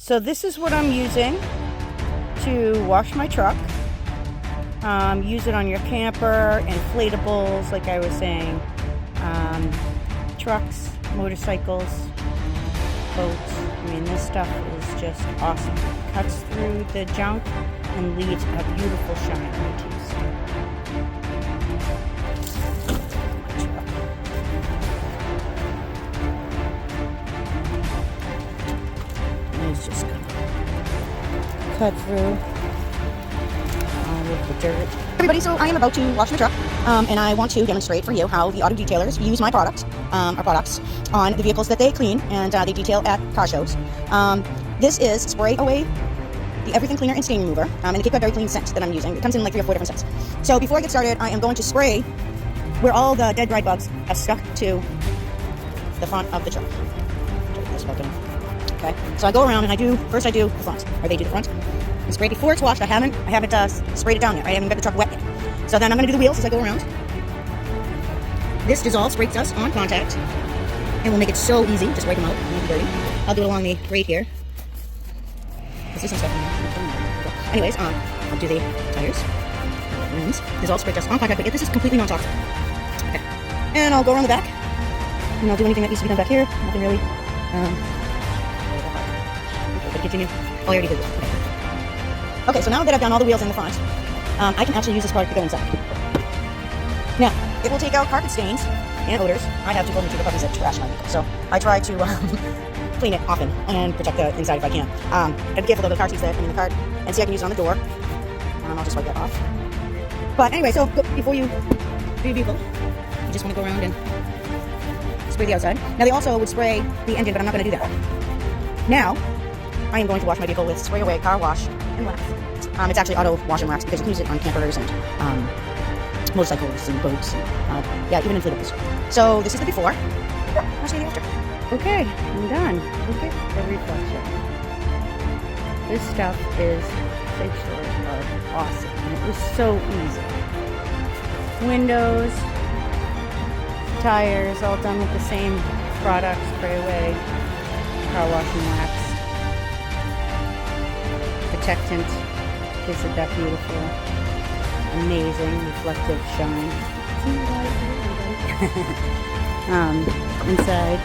So this is what I'm using to wash my truck. Use it on your camper, inflatables, like I was saying, trucks, motorcycles, boats. I mean, this stuff is just awesome. It cuts through the junk and leaves a beautiful shine on your teeth. And it's just gonna cut through all of the dirt. Everybody, so I am about to wash my truck, and I want to demonstrate for you how the auto detailers use my product, our products, on the vehicles that they clean and they detail at car shows. This is Spray Away, the Everything Cleaner and Stain Remover, and the Cape Cod Very Clean scent that I'm using. It comes in like 3 or 4 different scents. So before I get started, I am going to spray where all the dead dry bugs have stuck to the front of the truck. Okay, so I go around and I do the front, or they do the front. And spray before it's washed. I haven't sprayed it down there. I haven't got the truck wet yet. So then I'm going to do the wheels as I go around. This dissolves spray dust on contact, and will make it so easy. Just wipe them out. Won't be dirty. I'll do it along the grate here. Is this some stuff? Anyways, I'll do the tires, rims. Dissolve spray dust on contact, but this is completely non-toxic. Okay, and I'll go around the back, and I'll do anything that needs to be done back here. Nothing really. Continue. Oh, I already did this. Okay, so now that I've done all the wheels in the front, I can actually use this product to go inside. Now, it will take out carpet stains and odors. I have 2 golden retriever puppies that trash my vehicle, so I try to clean it often and protect the inside if I can. And be careful of the car seats that come in the car, and see I can use it on the door. I'll just wipe that off. But anyway, so before you do your vehicle, you just want to go around and spray the outside. Now, they also would spray the engine, but I'm not going to do that. Now, I am going to wash my vehicle with Spray Away Car Wash and Wax. It's actually auto wash and wax because you can use it on campers and motorcycles and boats and yeah, even inflatables. So this is the before. I'll show you the after. Okay, I'm done. Look at the reflection. This stuff is awesome. And it was so easy. Windows, tires, all done with the same product, Spray Away, car wash and wax. Protectant, gives it that beautiful, amazing, reflective shine. Inside.